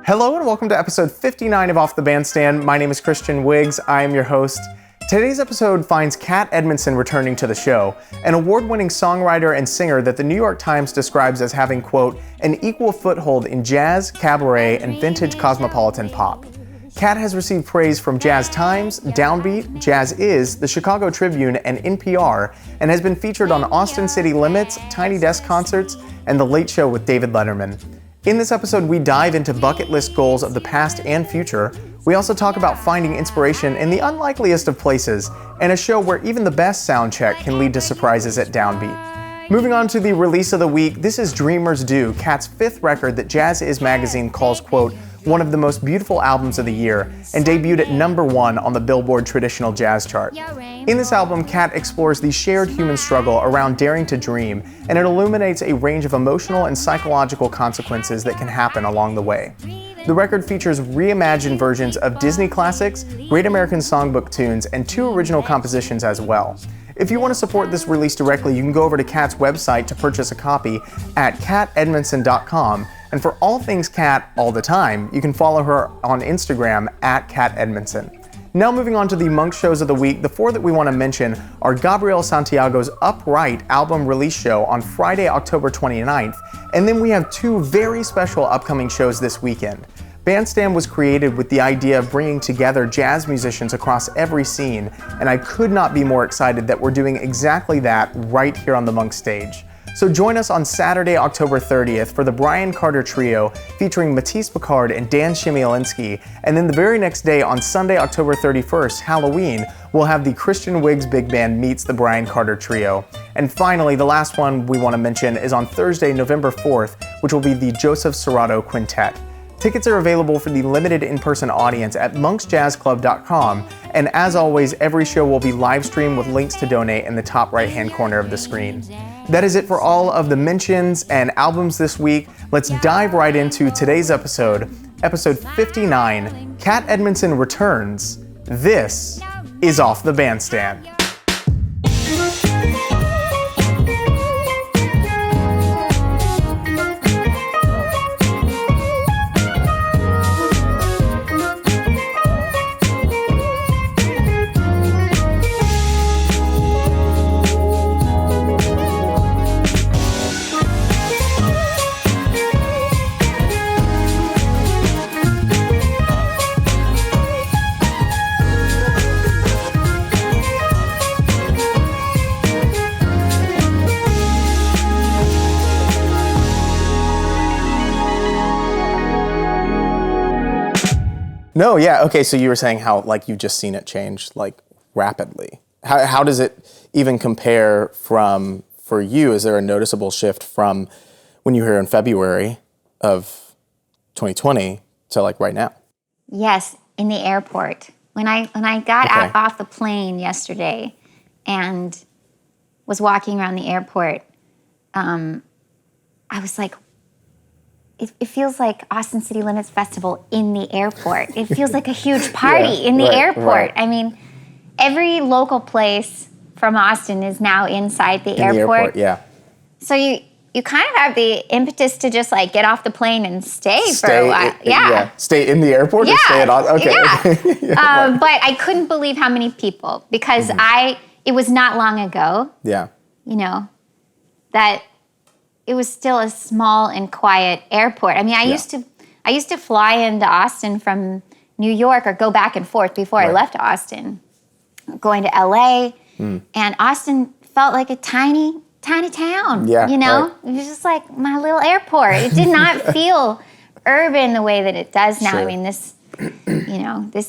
Hello and welcome to episode 59 of Off the Bandstand. My name is Christian Wiggs. I am your host. Today's episode finds Kat Edmonson returning to the show, an award-winning songwriter and singer that the New York Times describes as having, quote, an equal foothold in jazz, cabaret, and vintage cosmopolitan pop. Kat has received praise from Jazz Times, Downbeat, Jazz Is, the Chicago Tribune, and NPR, and has been featured on Austin City Limits, Tiny Desk Concerts, and The Late Show with David Letterman. In this episode, we dive into bucket list goals of the past and future. We also talk about finding inspiration in the unlikeliest of places, and a show where even the best sound check can lead to surprises at Downbeat. Moving on to the release of the week, this is Dreamers Do, Kat's fifth record that Jazz Is magazine calls, quote, one of the most beautiful albums of the year, and debuted at #1 on the Billboard Traditional Jazz chart. In this album, Kat explores the shared human struggle around daring to dream, and it illuminates a range of emotional and psychological consequences that can happen along the way. The record features reimagined versions of Disney classics, Great American Songbook tunes, and 2 original compositions as well. If you want to support this release directly, you can go over to Kat's website to purchase a copy at katedmondson.com. And for all things Kat all the time, you can follow her on Instagram at Kat Edmonson. Now moving on to the Monk shows of the week, the 4 that we want to mention are Gabriel Santiago's Upright album release show on Friday, October 29th, and then we have 2 very special upcoming shows this weekend. Bandstand was created with the idea of bringing together jazz musicians across every scene, and I could not be more excited that we're doing exactly that right here on the Monk stage. So join us on Saturday, October 30th for the Brian Carter Trio featuring Matisse Picard and Dan Shimielinski, and then the very next day on Sunday, October 31st, Halloween, we'll have the Christian Wiggs Big Band meets the Brian Carter Trio. And finally, the last one we want to mention is on Thursday, November 4th, which will be the Joseph Serrato Quintet. Tickets are available for the limited in-person audience at monksjazzclub.com, and as always, every show will be live streamed with links to donate in the top right-hand corner of the screen. That is it for all of the mentions and albums this week. Let's dive right into today's episode, episode 59, Kat Edmonson Returns. This is Off the Bandstand. No, yeah, okay, so you were saying how, like, you've just seen it change, like, rapidly. How does it even compare from, for you, is there a noticeable shift from when you were here in February of 2020 to, like, right now? Yes, in the airport. When I got off the plane yesterday and was walking around the airport, I was like, it feels like Austin City Limits Festival in the airport. It feels like a huge party in the airport. Right. I mean, every local place from Austin is now inside the airport. Yeah. So you kind of have the impetus to just like get off the plane and stay for a while. Stay in the airport or stay at Austin? Okay. Yeah. But I couldn't believe how many people, because it was not long ago. Yeah. You know, that it was still a small and quiet airport. I mean, I used to fly into Austin from New York or go back and forth before I left Austin, going to LA, and Austin felt like a tiny town. Yeah, you know, it was just like my little airport. It did not feel urban the way that it does now. Sure. I mean, this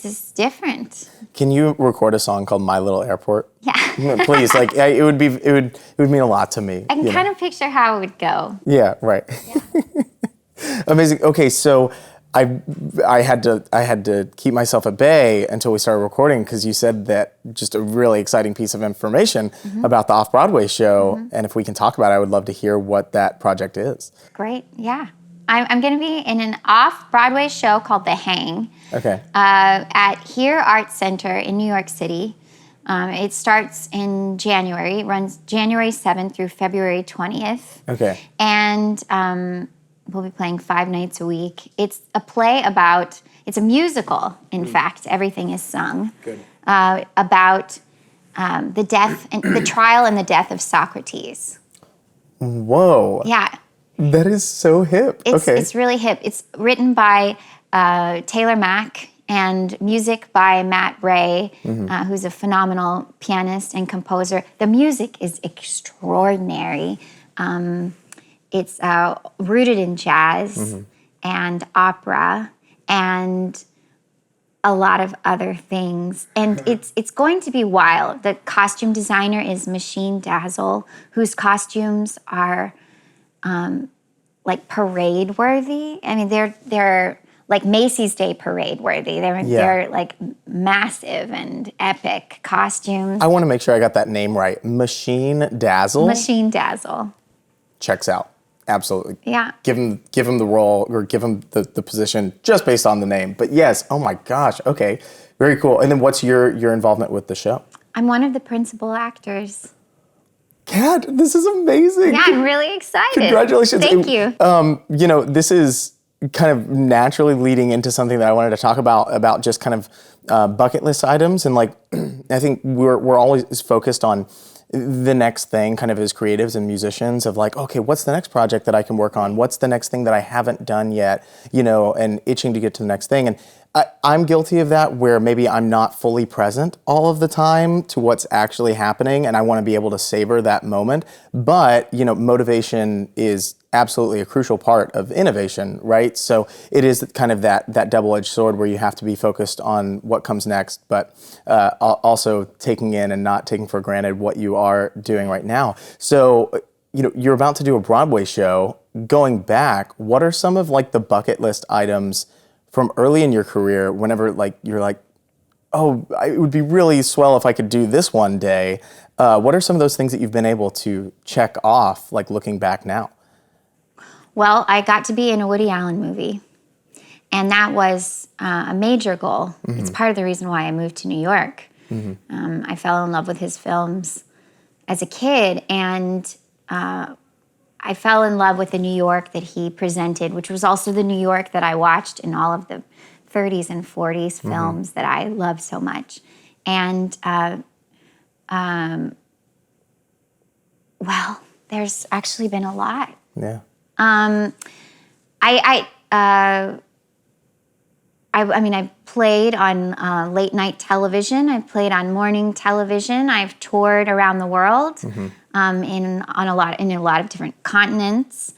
is different. Can you record a song called My Little Airport? Yeah. Please, like it would mean a lot to me. I can kind of picture how it would go. Yeah, right. Yeah. Amazing. Okay, so I had to keep myself at bay until we started recording, because you said that just a really exciting piece of information about the Off-Broadway show, and if we can talk about it, I would love to hear what that project is. Great, yeah. I'm going to be in an off-Broadway show called The Hang. Okay. At Here Arts Center in New York City. It starts in January, runs January 7th through February 20th. Okay. And we'll be playing 5 nights a week. It's a play about, it's a musical, in fact. Everything is sung. Good. About the death and the trial and the death of Socrates. Whoa. Yeah. That is so hip. It's really hip. It's written by Taylor Mack and music by Matt Ray, who's a phenomenal pianist and composer. The music is extraordinary. It's rooted in jazz and opera and a lot of other things. And it's going to be wild. The costume designer is Machine Dazzle, whose costumes are like parade worthy. I mean, they're like Macy's Day Parade worthy. They're like massive and epic costumes. I want to make sure I got that name right. Machine Dazzle? Machine Dazzle. Checks out. Absolutely. Yeah. Give him the role or give him the position just based on the name. But yes, oh my gosh, okay. Very cool. And then what's your involvement with the show? I'm one of the principal actors. Kat, this is amazing. Yeah, I'm really excited. Congratulations. Thank you. This is kind of naturally leading into something that I wanted to talk about just kind of bucket list items. And like, I think we're always focused on the next thing kind of as creatives and musicians of like, okay, what's the next project that I can work on? What's the next thing that I haven't done yet, and itching to get to the next thing. And I'm guilty of that where maybe I'm not fully present all of the time to what's actually happening, and I want to be able to savor that moment. But, motivation is absolutely a crucial part of innovation, right? So it is kind of that double-edged sword where you have to be focused on what comes next, but also taking in and not taking for granted what you are doing right now. So, you're about to do a Broadway show. Going back, what are some of like the bucket list items from early in your career, whenever like you're like, oh, it would be really swell if I could do this one day? What are some of those things that you've been able to check off, like looking back now? Well, I got to be in a Woody Allen movie, and that was a major goal. It's part of the reason why I moved to New York. I fell in love with his films as a kid, and I fell in love with the New York that he presented, which was also the New York that I watched in all of the 30s and 40s films that I loved so much. And, well, there's actually been a lot. Yeah. I played on late night television. I've played on morning television. I've toured around the world in a lot of different continents.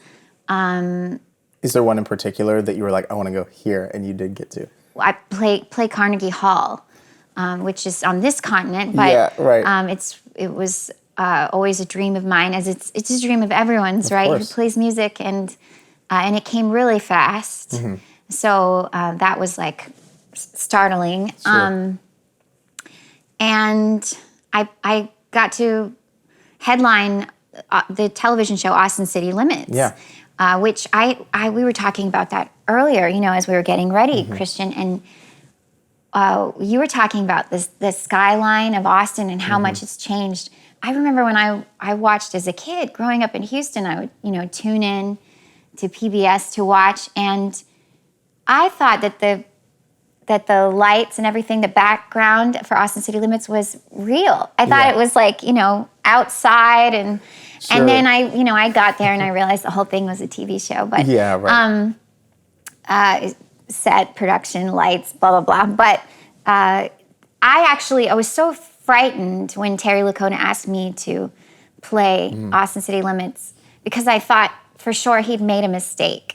Is there one in particular that you were like, I want to go here, and you did get to? I play Carnegie Hall, which is on this continent, but yeah, right. It was always a dream of mine, as it's a dream of everyone's, right? Who plays music, and it came really fast. So that was like startling. Sure. And I got to headline the television show Austin City Limits. Yeah. Which we were talking about that earlier, as we were getting ready, Christian, and you were talking about the skyline of Austin and how much it's changed. I remember when I watched as a kid growing up in Houston, I would tune in to PBS to watch, and I thought that the lights and everything, the background for Austin City Limits was real. I thought it was like, outside, and then I got there and I realized the whole thing was a TV show. But set, production, lights, blah, blah, blah. But I was so frightened when Terry Lacona asked me to play Austin City Limits, because I thought for sure he'd made a mistake.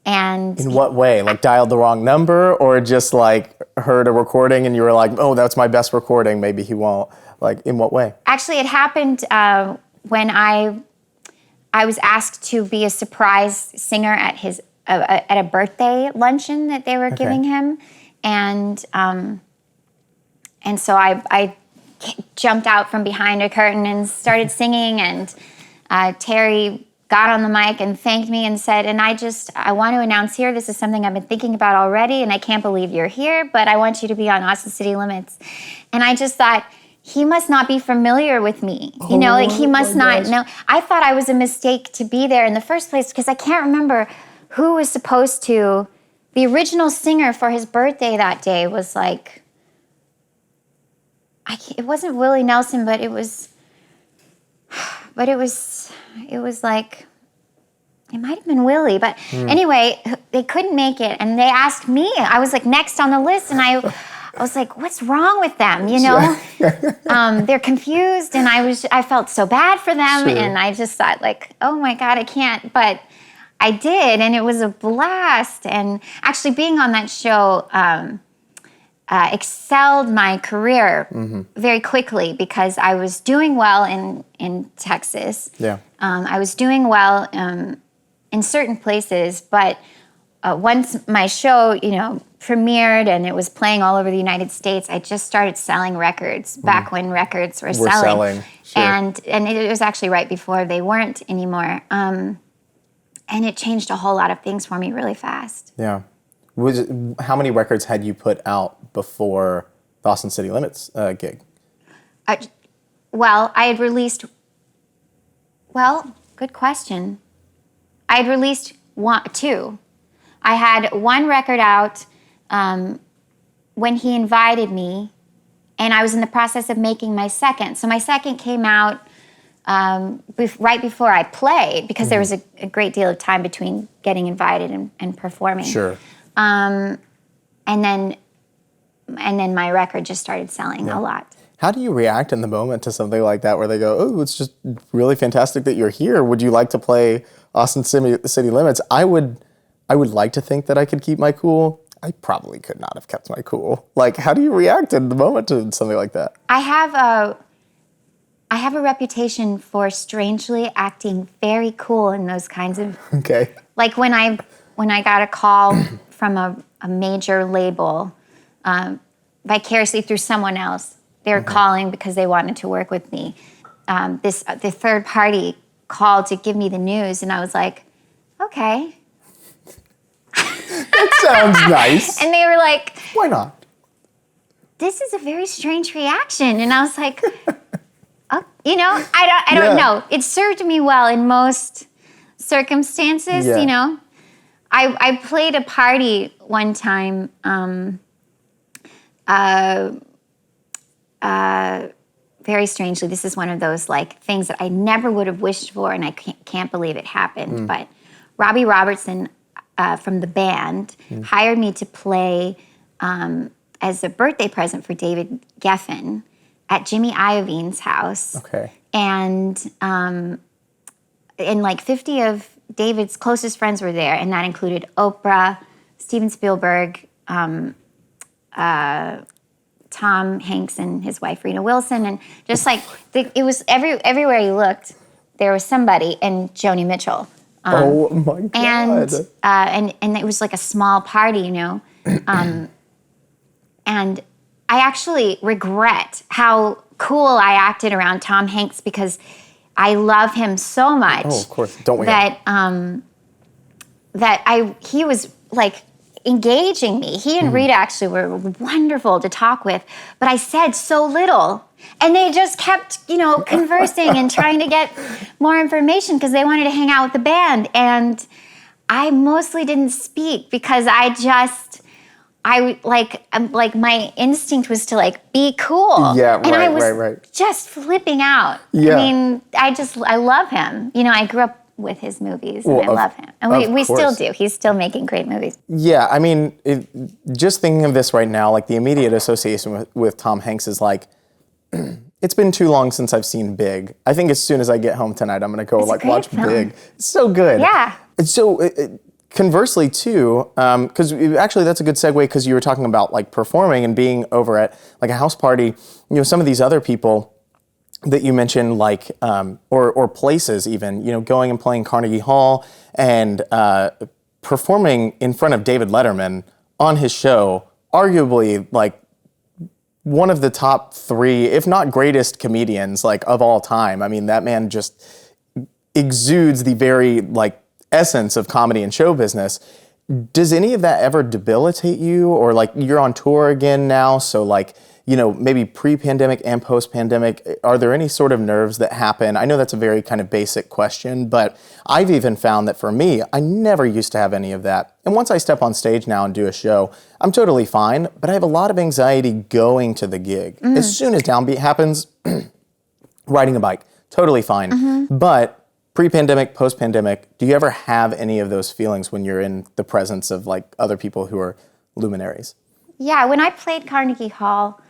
And in what way? Like dialed the wrong number, or just like heard a recording and you were like, oh, that's my best recording, maybe he won't? Like, in what way? Actually, it happened when I was asked to be a surprise singer at his at a birthday luncheon that they were giving him, and so I jumped out from behind a curtain and started singing, and Terry got on the mic and thanked me and said, and I want to announce here, this is something I've been thinking about already, and I can't believe you're here, but I want you to be on Austin City Limits. And I just thought, he must not be familiar with me. You know, like he must not know. I thought I was a mistake to be there in the first place because I can't remember who was supposed to. The original singer for his birthday that day was like, it wasn't Willie Nelson, but it was like, it might have been Willie. But anyway, they couldn't make it. And they asked me. I was like next on the list. And I was like, what's wrong with them? You know, they're confused. And I felt so bad for them. Sure. And I just thought like, oh my God, I can't. But I did. And it was a blast. And actually being on that show excelled my career very quickly because I was doing well in Texas. Yeah. I was doing well in certain places, but once my show, premiered and it was playing all over the United States, I just started selling records back when records were selling. Sure. And it was actually right before they weren't anymore. And it changed a whole lot of things for me really fast. Yeah. How many records had you put out before the Austin City Limits gig? I had released. Good question. I had released two. I had one record out when he invited me, and I was in the process of making my second. So my second came out right before I played because there was a great deal of time between getting invited and performing. Sure. And then my record just started selling a lot. How do you react in the moment to something like that where they go, oh, it's just really fantastic that you're here. Would you like to play Austin City Limits? I would like to think that I could keep my cool. I probably could not have kept my cool. Like, how do you react in the moment to something like that? I have a reputation for strangely acting very cool in those kinds of... Okay. Like when I got a call from a major label, vicariously through someone else. They were calling because they wanted to work with me. The third party called to give me the news, and I was like, okay. That sounds nice. And they were like, why not? This is a very strange reaction. And I was like, I don't know. It served me well in most circumstances, I played a party one time, very strangely. This is one of those like things that I never would have wished for, and I can't believe it happened. But Robbie Robertson from the band hired me to play as a birthday present for David Geffen at Jimmy Iovine's house. Okay. And like 50 of David's closest friends were there, and that included Oprah, Steven Spielberg, Tom Hanks and his wife Rena Wilson, and just like it was everywhere you looked, there was somebody, and Joni Mitchell. Oh my God! And it was like a small party, and I actually regret how cool I acted around Tom Hanks because I love him so much. Oh, of course, don't we? He was like engaging me. He and Rita actually were wonderful to talk with, but I said so little. And they just kept, conversing and trying to get more information because they wanted to hang out with the band. And I mostly didn't speak because my instinct was to be cool. Yeah, and I was right. just flipping out. Yeah. I mean, I love him. I grew up with his movies, and I love him. And we still do. He's still making great movies. Yeah, I mean, just thinking of this right now, the immediate association with Tom Hanks is it's been too long since I've seen Big. I think as soon as I get home tonight, I'm going to go watch film. Big. It's so good. Yeah. So conversely too, because actually that's a good segue because you were talking about performing and being over at a house party. Some of these other people that you mentioned, or places even, going and playing Carnegie Hall and performing in front of David Letterman on his show, arguably one of the top 3, if not greatest comedians of all time. I mean, that man just exudes the very essence of comedy and show business. Does any of that ever debilitate you? Or like you're on tour again now, so like, you know, maybe pre-pandemic and post-pandemic, are there any sort of nerves that happen? I know that's a very kind of basic question, but I've even found that for me, I never used to have any of that. And once I step on stage now and do a show, I'm totally fine, but I have a lot of anxiety going to the gig. As soon as downbeat happens, riding a bike, totally fine. But pre-pandemic, post-pandemic, do you ever have any of those feelings when you're in the presence of like other people who are luminaries? Yeah, when I played Carnegie Hall,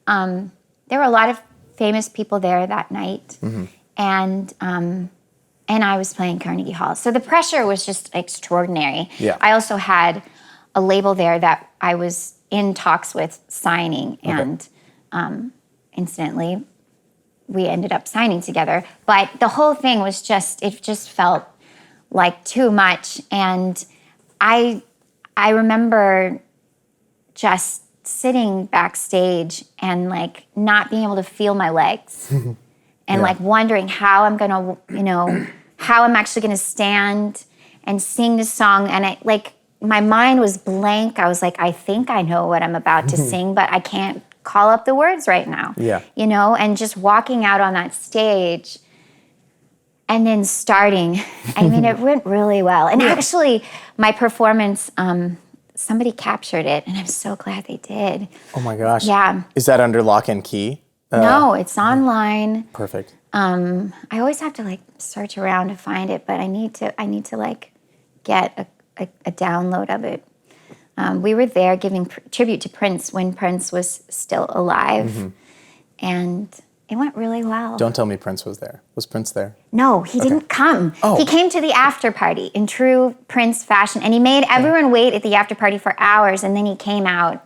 there were a lot of famous people there that night, and I was playing Carnegie Hall. So the pressure was just extraordinary. Yeah. I also had a label there that I was in talks with signing, and incidentally, we ended up signing together. But the whole thing was it just felt like too much. And I remember just sitting backstage and like not being able to feel my legs and like wondering how I'm gonna, how I'm actually gonna stand and sing this song. And my mind was blank. I was like, I think I know what I'm about to sing, but I can't call up the words right now. Yeah. And just walking out on that stage and then starting, I mean, it went really well. And actually my performance, somebody captured it, and I'm so glad they did. Oh my gosh. Yeah. Is that under lock and key? No, it's online. Perfect. I always have to like search around to find it, but I need to like get a download of it. We were there giving tribute to Prince when Prince was still alive, and it went really well. Don't tell me Prince was there. Was Prince there? No, he didn't come. Oh. He came to the after party in true Prince fashion, and he made everyone wait at the after party for hours, and then he came out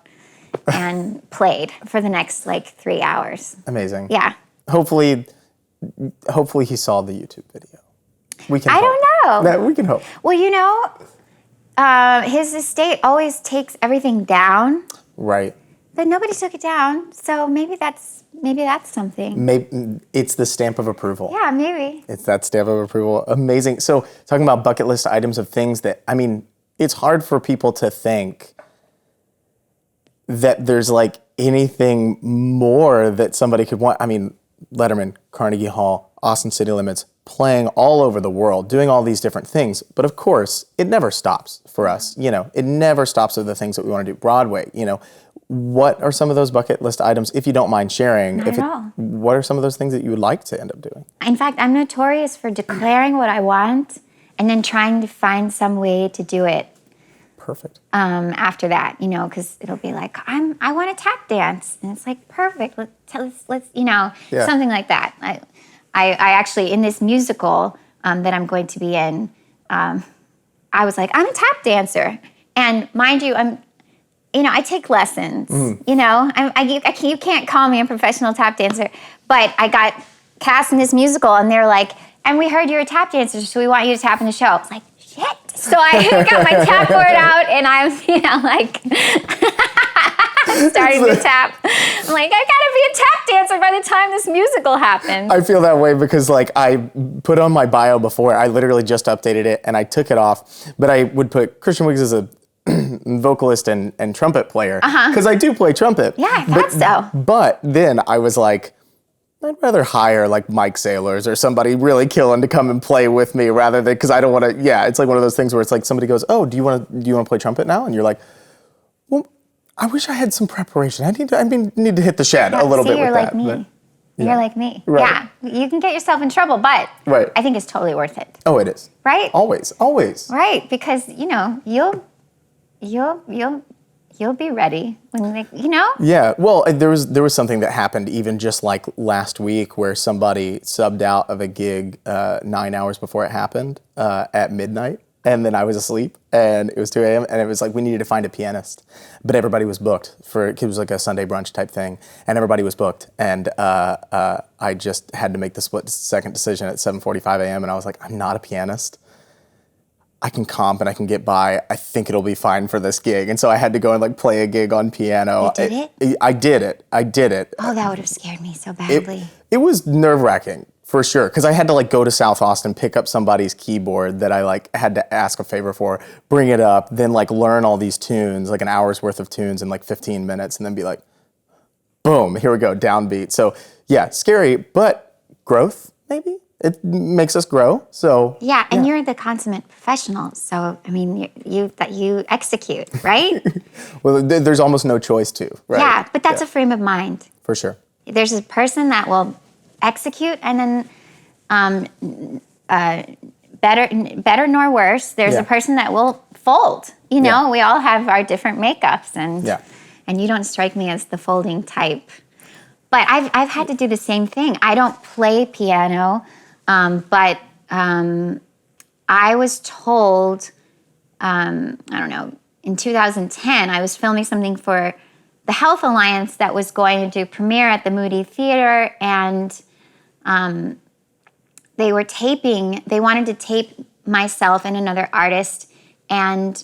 and played for the next 3 hours. Amazing. Yeah. Hopefully he saw the YouTube video. We can. I don't know. We can hope. Well, his estate always takes everything down. Right. But nobody took it down, so maybe that's something. Maybe it's the stamp of approval. Yeah, maybe. It's that stamp of approval. Amazing. So talking about bucket list items of things that, I mean, it's hard for people to think that there's like anything more that somebody could want. I mean, Letterman, Carnegie Hall, Austin City Limits, playing all over the world, doing all these different things. But of course, it never stops for us. It never stops with the things that we want to do. Broadway, what are some of those bucket list items, if you don't mind sharing? Not at all. What are some of those things that you would like to end up doing? In fact, I'm notorious for declaring what I want and then trying to find some way to do it. Perfect. After that, because it'll be like, I want to tap dance, and it's like, perfect. Let's something like that. I actually, in this musical that I'm going to be in, I was like, I'm a tap dancer, and mind you, I take lessons. You can't call me a professional tap dancer, but I got cast in this musical, and they're like, and we heard you're a tap dancer, so we want you to tap in the show. I was like, shit. So I got my tap board out, and I'm, starting to tap. I'm like, I gotta be a tap dancer by the time this musical happens. I feel that way because I put on my bio before, I literally just updated it and I took it off, but I would put Christian Wiggs as a vocalist and trumpet player because I do play trumpet. Yeah, I thought so. But then I was like, I'd rather hire Mike Saylors or somebody really killing to come and play with me rather than, because I don't want to, it's like one of those things where it's like somebody goes, oh, do you want to play trumpet now? And you're like, well, I wish I had some preparation. I need to hit the shed a little bit with that. You're like me. Right. Yeah, you can get yourself in trouble, but I think it's totally worth it. Oh, it is. Right? Always. Right, because, you'll be ready when Yeah, well, there was something that happened even just last week where somebody subbed out of a gig 9 hours before it happened at midnight, and then I was asleep, and it was 2 a.m., and it was we needed to find a pianist, but everybody was booked it was a Sunday brunch type thing, and everybody was booked, and I just had to make the split-second decision at 7:45 a.m., and I was like, I'm not a pianist. I can comp and I can get by. I think it'll be fine for this gig. And so I had to go and play a gig on piano. You did it? I did it. Oh, that would have scared me so badly. It was nerve-wracking For sure, because I had to like go to South Austin, pick up somebody's keyboard that I like had to ask a favor for, bring it up, then like learn all these tunes, like an hour's worth of tunes in like 15 minutes, and then be like, boom, here we go, downbeat. So yeah, scary, but growth maybe. It makes us grow. So yeah, and you're the consummate professional. So I mean, you execute, right? Well, there's almost no choice to, right? Yeah, but that's a frame of mind. For sure. There's a person that will execute, and then better nor worse, there's a person that will fold. You know, we all have our different makeups, and you don't strike me as the folding type. But I've had to do the same thing. I don't play piano, but I was told, I don't know, in 2010, I was filming something for the Health Alliance that was going to do premiere at the Moody Theater, and they wanted to tape myself and another artist, and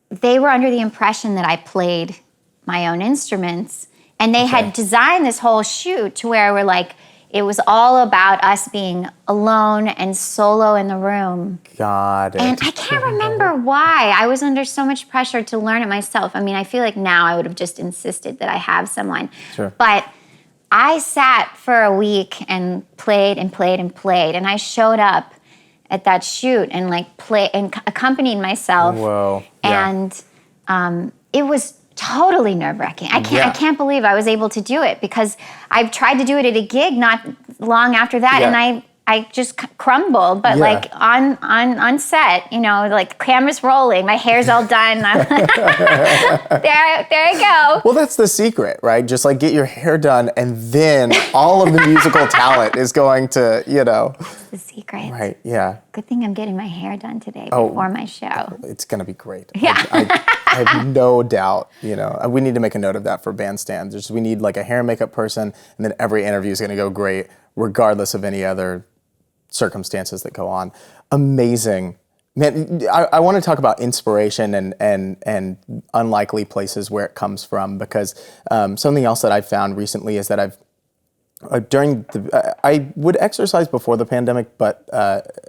they were under the impression that I played my own instruments, and they had designed this whole shoot to where we're like, it was all about us being alone and solo in the room. Got it. And I can't remember why. I was under so much pressure to learn it myself. I mean, I feel like now I would have just insisted that I have someone. Sure. But I sat for a week and played and played and played, and I showed up at that shoot and like play and accompanied myself. Whoa. Yeah. And it was totally nerve-wracking. I can't believe I was able to do it, because I've tried to do it at a gig not long after that, and I just crumbled. But like on set, you know, like camera's rolling, my hair's all done. I'm there you go. Well, that's the secret, right? Just like get your hair done, and then all of the musical talent is going to, you know. That's the secret. Right, yeah. Good thing I'm getting my hair done today before my show. It's going to be great. Yeah. I have no doubt, you know. We need to make a note of that for Bandstand. We need like a hair and makeup person, and then every interview is going to go great, regardless of any other circumstances that go on. Amazing. Man, I want to talk about inspiration and unlikely places where it comes from, because something else that I've found recently is that I would exercise before the pandemic, but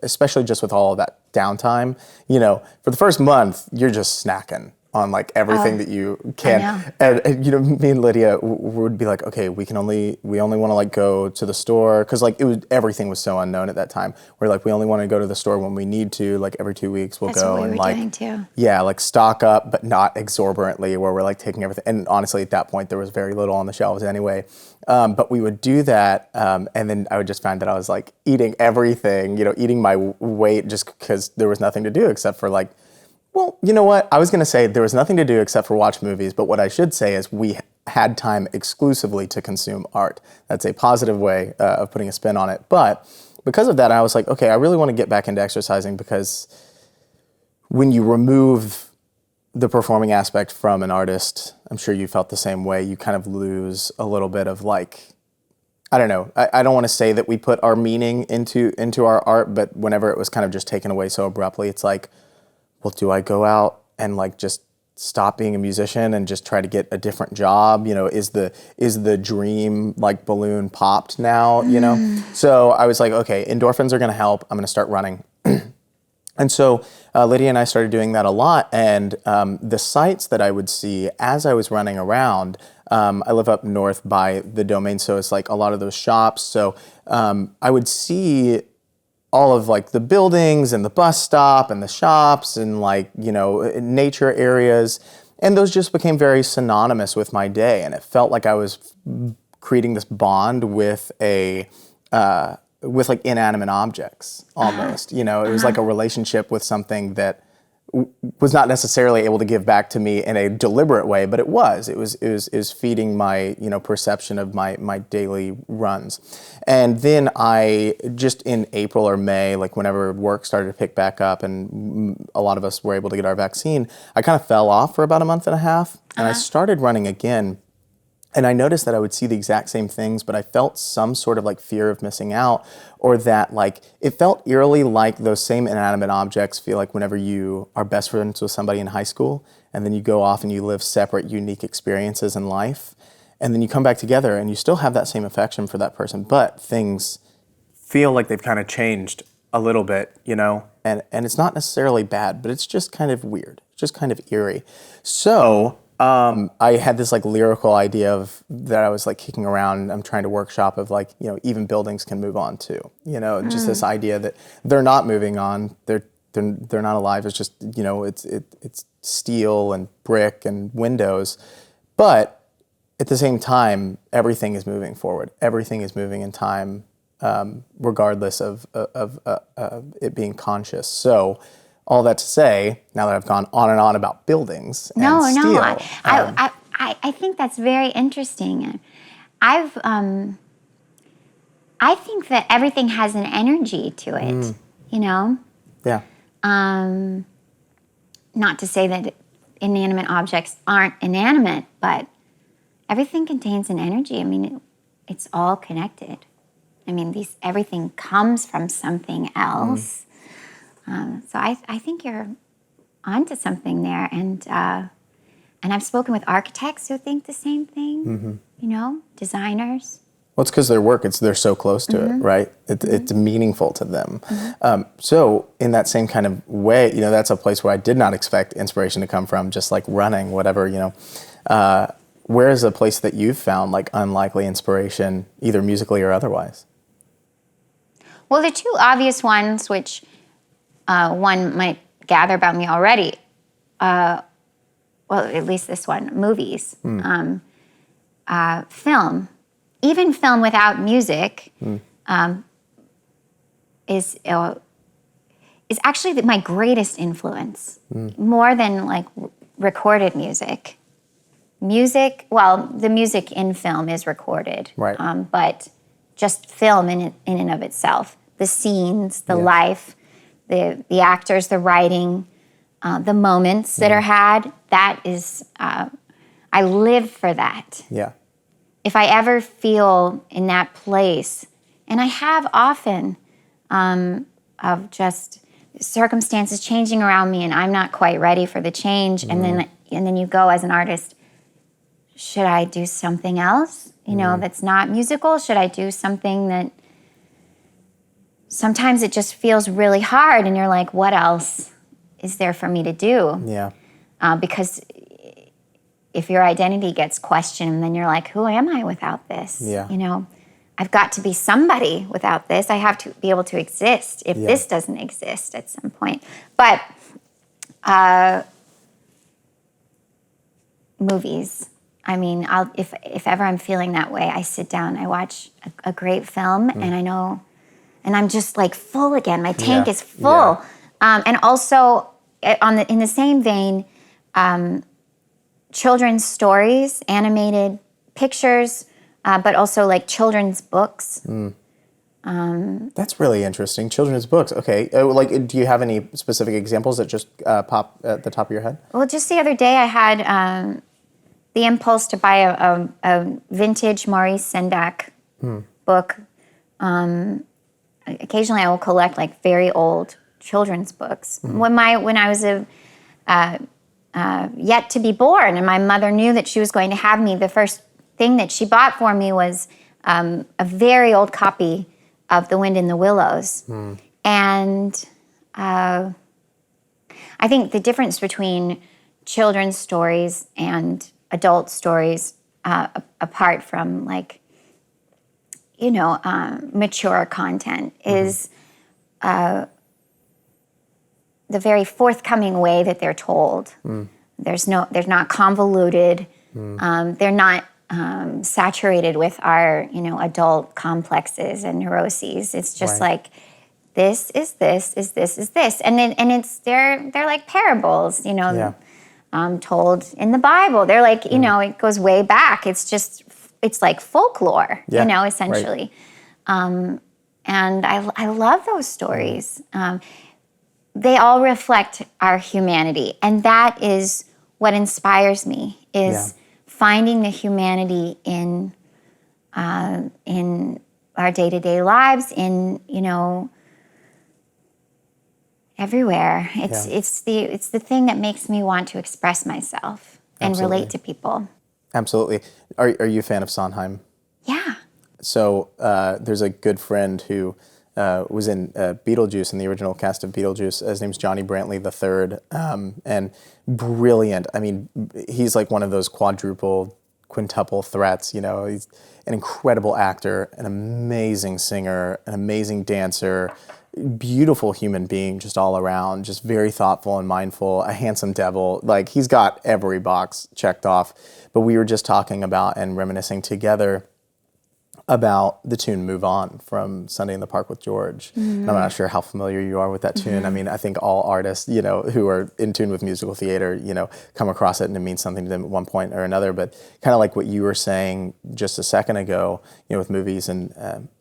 especially just with all of that downtime, you know, for the first month, you're just snacking on like everything that you can. And you know, me and Lydia would be like, okay, we only want to like go to the store, because like everything was so unknown at that time. We're like, we only want to go to the store when we need to, like every 2 weeks we'll go. That's what we and were like doing too. Yeah, like stock up, but not exorbitantly, where we're like taking everything. And honestly, at that point, there was very little on the shelves anyway. But we would do that, and then I would just find that I was like eating everything, you know, eating my weight, just because there was nothing to do except for like, well, you know what? I was going to say there was nothing to do except for watch movies, but what I should say is we had time exclusively to consume art. That's a positive way of putting a spin on it. But because of that, I was like, okay, I really want to get back into exercising, because when you remove the performing aspect from an artist, I'm sure you felt the same way, you kind of lose a little bit of like, I don't know, I don't want to say that we put our meaning into our art, but whenever it was kind of just taken away so abruptly, it's like, well, do I go out and like just stop being a musician and just try to get a different job? You know, is the dream like balloon popped now, you know? So I was like, okay, endorphins are going to help. I'm going to start running. And so Lydia and I started doing that a lot. And the sights that I would see as I was running around, I live up north by the Domain, so it's like a lot of those shops. So I would see all of like the buildings and the bus stop and the shops and like, you know, nature areas. And those just became very synonymous with my day. And it felt like I was creating this bond with with like inanimate objects almost, you know, it was like a relationship with something that was not necessarily able to give back to me in a deliberate way, but it was feeding my, you know, perception of my daily runs. And then I just in April or May, like whenever work started to pick back up and a lot of us were able to get our vaccine, I kind of fell off for about a month and a half, and I started running again. And I noticed that I would see the exact same things, but I felt some sort of like fear of missing out, or that like, it felt eerily like those same inanimate objects feel like whenever you are best friends with somebody in high school, and then you go off and you live separate, unique experiences in life, and then you come back together and you still have that same affection for that person, but things feel like they've kind of changed a little bit, you know? And it's not necessarily bad, but it's just kind of weird, just kind of eerie. So I had this like lyrical idea of that I was like kicking around. I'm trying to workshop of like, you know, even buildings can move on too, you know, just this idea that they're not moving on. They're not alive. It's just, you know, it's steel and brick and windows, but at the same time, everything is moving forward. Everything is moving in time, regardless of it being conscious. So, all that to say, now that I've gone on and on about buildings and steel, I think that's very interesting. I think that everything has an energy to it. You know. Yeah. Not to say that inanimate objects aren't inanimate, but everything contains an energy. I mean, it's all connected. I mean, everything comes from something else. So I think you're onto something there. And I've spoken with architects who think the same thing, you know, designers. Well, it's because their work, they're so close to it, right? It's meaningful to them. So in that same kind of way, you know, that's a place where I did not expect inspiration to come from, just like running, whatever, you know. Where is a place that you've found like unlikely inspiration, either musically or otherwise? Well, the two obvious ones, which one might gather about me already, well, at least this one, movies, film. Even film without music is actually my greatest influence, more than like recorded music. Music, well, the music in film is recorded, right. But just film in and of itself, the scenes, the life, the actors, the writing, the moments that are had, that is, I live for that. Yeah. If I ever feel in that place, and I have often, of just circumstances changing around me and I'm not quite ready for the change, and then you go as an artist, should I do something else, you know, that's not musical? Should I do something that sometimes it just feels really hard and you're like, what else is there for me to do? Yeah. Because if your identity gets questioned, then you're like, who am I without this? Yeah. You know, I've got to be somebody without this. I have to be able to exist if this doesn't exist at some point. But movies. I mean, if ever I'm feeling that way, I sit down, I watch a great film, and I know, and I'm just like full again. My tank is full. Yeah. And also, in the same vein, children's stories, animated pictures, but also like children's books. That's really interesting. Children's books. Okay. Like, do you have any specific examples that just pop at the top of your head? Well, just the other day I had the impulse to buy a vintage Maurice Sendak book. Occasionally I will collect like very old children's books. When I was yet to be born, and my mother knew that she was going to have me, the first thing that she bought for me was a very old copy of The Wind in the Willows. And I think the difference between children's stories and adult stories, apart from like, you know, mature content, is the very forthcoming way that they're told. They're not convoluted. They're not saturated with our, you know, adult complexes and neuroses. It's just like, this is this, is this, is this, and it's they're like parables, you know, told in the Bible. They're like, you know, it goes way back. It's like folklore, you know, essentially. Right. And I love those stories. They all reflect our humanity, and that is what inspires me, is finding the humanity in our day-to-day lives, in, you know, everywhere. It's the thing that makes me want to express myself and relate to people. Absolutely. Are you a fan of Sondheim? Yeah. So there's a good friend who was in Beetlejuice, in the original cast of Beetlejuice. His name's Johnny Brantley III, and brilliant. I mean, he's like one of those quintuple threats. You know, he's an incredible actor, an amazing singer, an amazing dancer, beautiful human being just all around, just very thoughtful and mindful, a handsome devil. Like, he's got every box checked off. But we were just talking about and reminiscing together about the tune Move On from Sunday in the Park with George. And I'm not sure how familiar you are with that tune. I mean, I think all artists, you know, who are in tune with musical theater, you know, come across it and it means something to them at one point or another. But kind of like what you were saying just a second ago, you know, with movies and,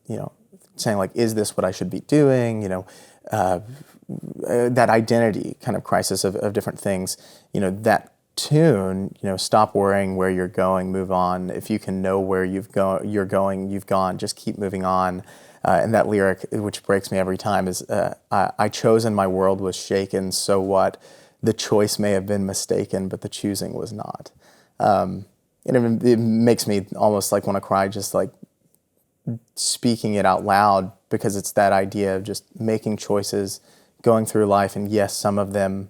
you know, saying like, is this what I should be doing? You know, that identity kind of crisis of different things, you know, that tune, you know, stop worrying where you're going, move on. If you can know where you're going, you've gone, just keep moving on. And that lyric, which breaks me every time, is, I chose and my world was shaken, so what? The choice may have been mistaken, but the choosing was not. And it makes me almost like want to cry, just like speaking it out loud, because it's that idea of just making choices, going through life, and yes, some of them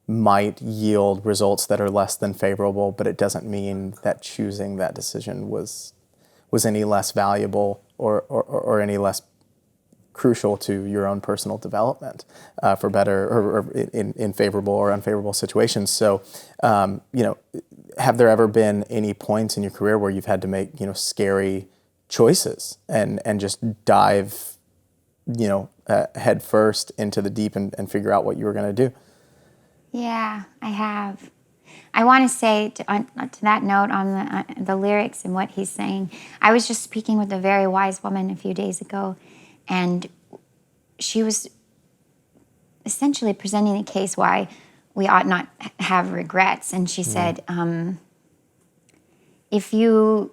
might yield results that are less than favorable, but it doesn't mean that choosing that decision was any less valuable or any less crucial to your own personal development, for better or in favorable or unfavorable situations. So, you know, have there ever been any points in your career where you've had to make, you know, scary choices and just dive, you know, head first into the deep and figure out what you were going to do? Yeah, I have. I want to say to that note on the lyrics and what he's saying, I was just speaking with a very wise woman a few days ago, and she was essentially presenting the case why we ought not have regrets. And she said, if you're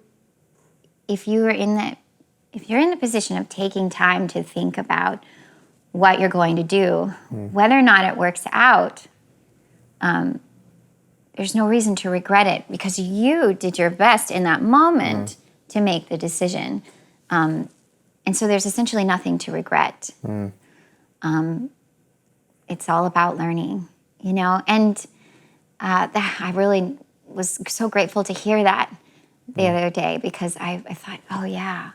in the position of taking time to think about what you're going to do, whether or not it works out, there's no reason to regret it, because you did your best in that moment to make the decision. And so there's essentially nothing to regret. It's all about learning, you know? And I really was so grateful to hear that the other day, because I thought, oh yeah,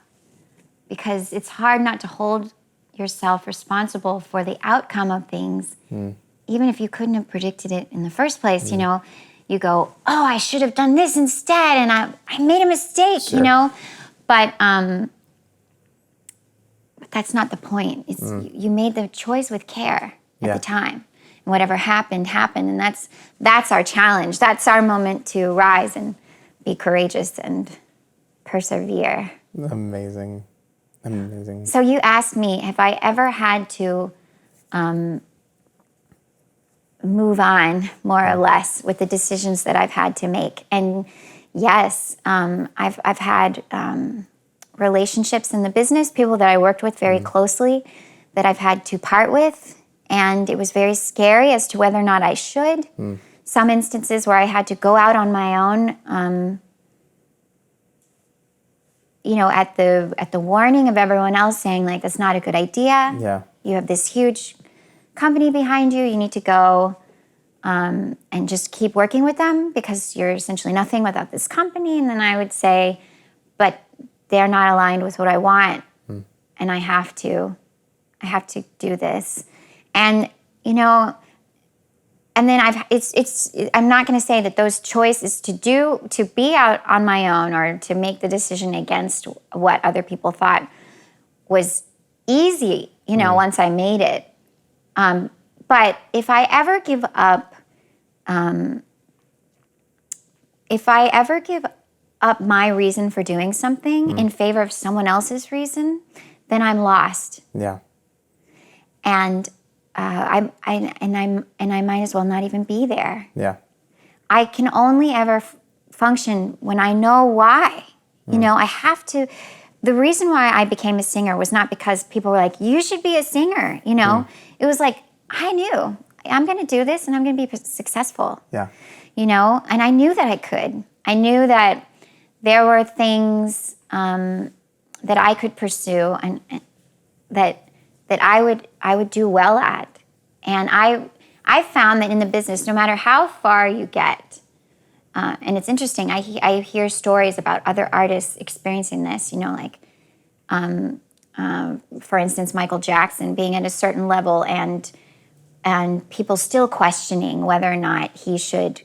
because it's hard not to hold yourself responsible for the outcome of things, even if you couldn't have predicted it in the first place. You know, you go, oh, I should have done this instead, and I made a mistake, you know? But that's not the point. It's you made the choice with care at the time. And whatever happened, happened. And that's our challenge. That's our moment to rise and be courageous and persevere. Amazing. Amazing. So you asked me, have I ever had to move on, more or less, with the decisions that I've had to make? And yes, I've had relationships in the business, people that I worked with very closely, that I've had to part with, and it was very scary as to whether or not I should. Some instances where I had to go out on my own, you know, at the warning of everyone else saying, like, that's not a good idea. Yeah. You have this huge company behind you. You need to go and just keep working with them, because you're essentially nothing without this company. And then I would say, but they're not aligned with what I want, and I have to do this. And, you know, and then I'm not going to say that those choices to be out on my own or to make the decision against what other people thought was easy, you know, once I made it. But if I ever give up my reason for doing something in favor of someone else's reason, then I'm lost. Yeah. And I might as well not even be there. Yeah. I can only ever function when I know why. You know, I have to. The reason why I became a singer was not because people were like, you should be a singer, you know. It was like, I knew I'm going to do this and I'm going to be successful. Yeah. You know, and I knew that I could. I knew that there were things that I could pursue and that that I would do well at. And I found that in the business, no matter how far you get, and it's interesting, I hear stories about other artists experiencing this, like, for instance, Michael Jackson being at a certain level and people still questioning whether or not he should,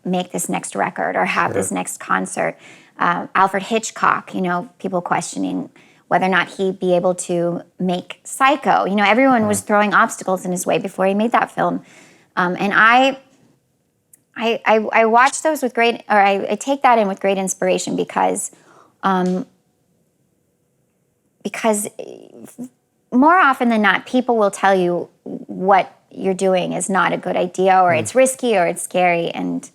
make this next record or have this next concert. Alfred Hitchcock, people questioning whether or not he'd be able to make Psycho. Everyone was throwing obstacles in his way before he made that film. And I watch those with great, or I take that in with great inspiration because more often than not, people will tell you what you're doing is not a good idea, or it's risky, or it's scary. And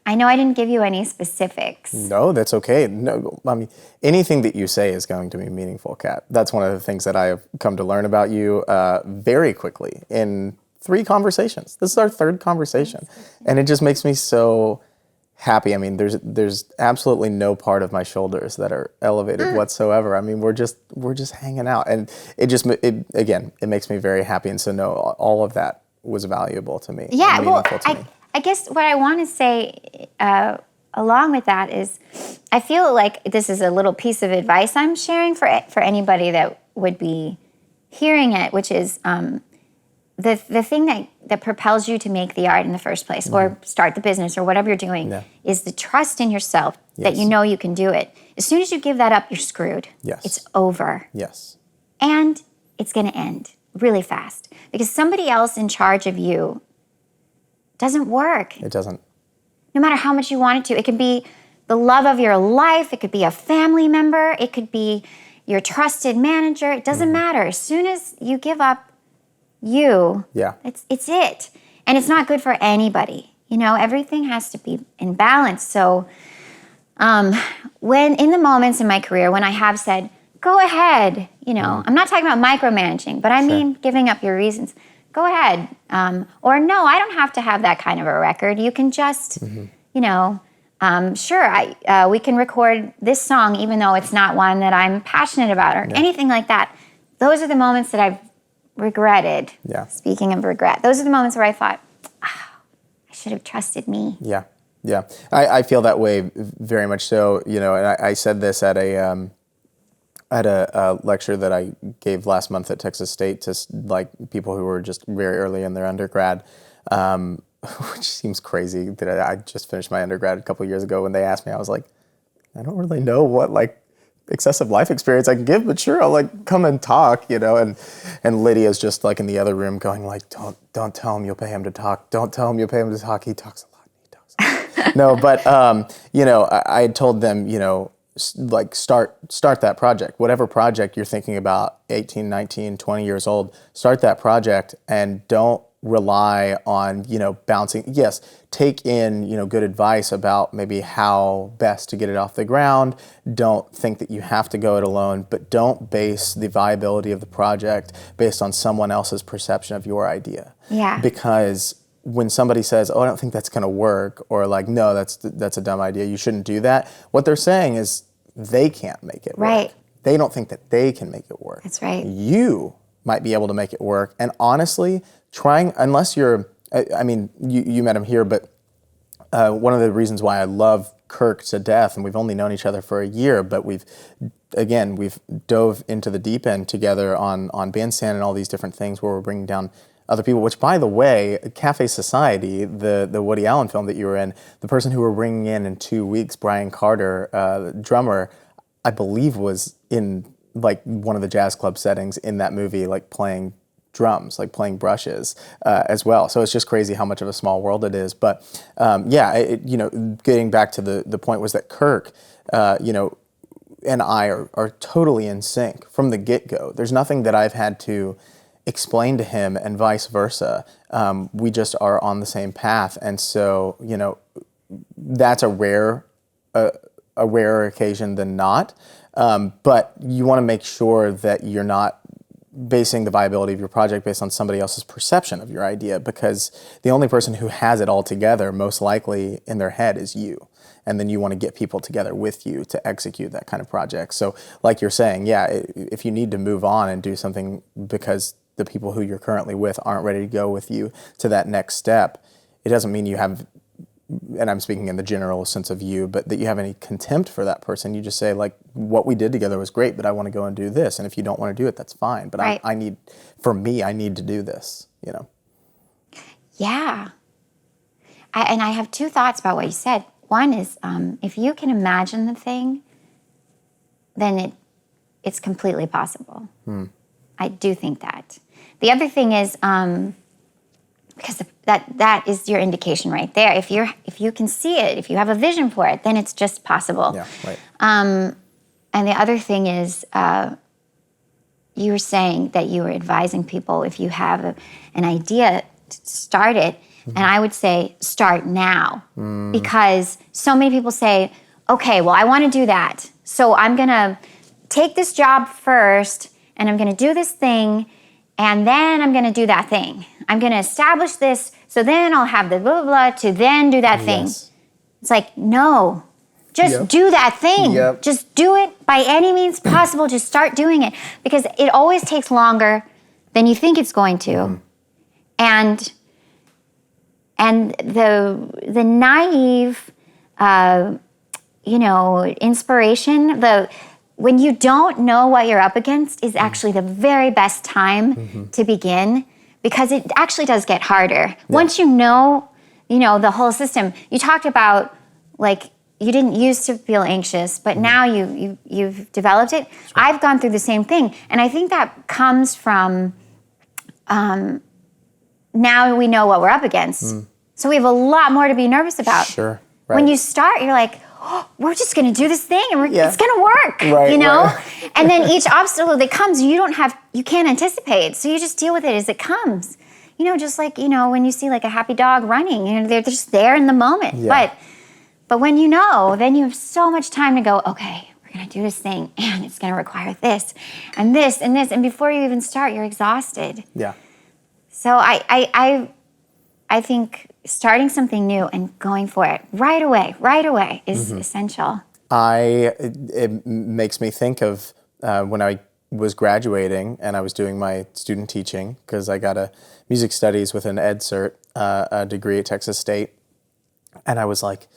I know I didn't give you any specifics. No, that's okay. No, I mean, anything that you say is going to be meaningful, Kat. That's one of the things that I have come to learn about you very quickly in 3 conversations. This is our 3rd conversation, and it just makes me so happy. I mean, there's absolutely no part of my shoulders that are elevated whatsoever. I mean, we're just hanging out, and it makes me very happy. And so, no, all of that was valuable to me. Yeah, meaningful to me. I guess what I want to say along with that is, I feel like this is a little piece of advice I'm sharing for anybody that would be hearing it, which is the thing that propels you to make the art in the first place, or start the business, or whatever you're doing, is the trust in yourself that you know you can do it. As soon as you give that up, you're screwed. Yes. It's over. Yes. And it's going to end really fast because somebody else in charge of you doesn't work. It doesn't. No matter how much you want it to. It could be the love of your life. It could be a family member. It could be your trusted manager. It doesn't matter. As soon as you give up it's it. And it's not good for anybody. Everything has to be in balance. So when in the moments in my career when I have said, go ahead, I'm not talking about micromanaging, but I mean giving up your reasons. Go ahead. Or no, I don't have to have that kind of a record. You can just, sure, we can record this song even though it's not one that I'm passionate about or anything like that. Those are the moments that I've regretted. Yeah. Speaking of regret, those are the moments where I thought, I should have trusted me. Yeah. Yeah. I feel that way very much so, and I said this at a lecture that I gave last month at Texas State to people who were just very early in their undergrad, which seems crazy that I just finished my undergrad a couple of years ago. When they asked me, I was like, I don't really know what excessive life experience I can give, but sure, I'll come and talk, and Lydia's just in the other room going don't tell him you'll pay him to talk. Don't tell him you'll pay him to talk. He talks a lot. No, but I had told them, start that project. Whatever project you're thinking about, 18, 19, 20 years old, start that project and don't rely on, bouncing. Yes, take in, good advice about maybe how best to get it off the ground. Don't think that you have to go it alone, but don't base the viability of the project based on someone else's perception of your idea. Yeah. Because when somebody says, oh, I don't think that's going to work, or no, that's a dumb idea, you shouldn't do that, what they're saying is they can't make it work. Right. They don't think that they can make it work. That's right. You might be able to make it work. And honestly, unless you're, you met him here, but one of the reasons why I love Kirk to death, and we've only known each other for a year, but we've dove into the deep end together on Bandstand and all these different things where we're bringing down other people, which, by the way, Cafe Society, the Woody Allen film that you were in, the person who we're bringing in 2 weeks, Brian Carter, the drummer, I believe was in one of the jazz club settings in that movie, playing drums, playing brushes as well. So it's just crazy how much of a small world it is. But getting back to the point was that Kirk, and I are totally in sync from the get-go. There's nothing that I've had to explain to him and vice versa. We just are on the same path. And so, that's a rarer occasion than not. But you want to make sure that you're not basing the viability of your project based on somebody else's perception of your idea, because the only person who has it all together most likely in their head is you. And then you want to get people together with you to execute that kind of project. So like you're saying, yeah, if you need to move on and do something because the people who you're currently with aren't ready to go with you to that next step, it doesn't mean you have, and I'm speaking in the general sense of you, but that you have any contempt for that person. You just say, like, what we did together was great, but I want to go and do this. And if you don't want to do it, that's fine. But right. I need to do this, you know? Yeah. I have two thoughts about what you said. One is, if you can imagine the thing, then it's completely possible. I do think that. The other thing is, because that is your indication right there. If you can see it, if you have a vision for it, then it's just possible. Yeah, right. And the other thing is, you were saying that you were advising people if you have an idea, start it. And I would say start now, because so many people say, okay, well, I want to do that. So I'm going to take this job first, and I'm going to do this thing, and then I'm going to do that thing. I'm going to establish this, so then I'll have the blah, blah, blah, to then do that thing. Yes. It's like, no, just do that thing. Yep. Just do it by any means possible. Just start doing it, because it always takes longer than you think it's going to. And the naive, inspiration, when you don't know what you're up against is actually the very best time to begin, because it actually does get harder. Yeah. Once you know, the whole system. You talked about, like, you didn't used to feel anxious, but now you've developed it. Right. I've gone through the same thing. And I think that comes from, now we know what we're up against. So we have a lot more to be nervous about. Sure. Right. When you start, you're like, oh, we're just going to do this thing, and it's going to work, right, Right. And then each obstacle that comes, you can't anticipate. So you just deal with it as it comes. Just like, when you see like a happy dog running, they're just there in the moment. Yeah. But when then you have so much time to go, okay, we're going to do this thing, and it's going to require this and this and this. And before you even start, you're exhausted. Yeah. So I think starting something new and going for it right away is essential. It makes me think of when I was graduating and I was doing my student teaching, because I got a music studies with an ed cert, a degree at Texas State. And I was like,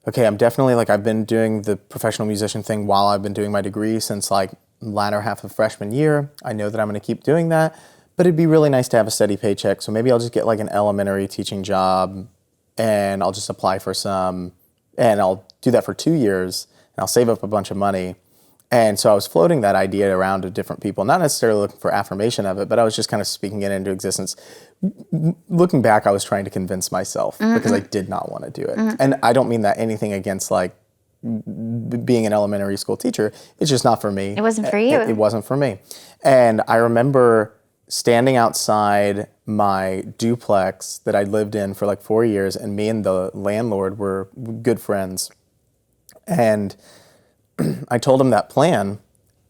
okay, I'm definitely, like, I've been doing the professional musician thing while I've been doing my degree since like latter half of freshman year. I know that I'm going to keep doing that. But it'd be really nice to have a steady paycheck, so maybe I'll just get like an elementary teaching job, and I'll just apply for some, and I'll do that for 2 years, and I'll save up a bunch of money. And so I was floating that idea around to different people, not necessarily looking for affirmation of it, but I was just kind of speaking it into existence. Looking back, I was trying to convince myself because I did not want to do it. And I don't mean that anything against like being an elementary school teacher. It's just not for me. It wasn't for you. It wasn't for me. And I remember standing outside my duplex that I lived in for like 4 years, and me and the landlord were good friends. And I told him that plan,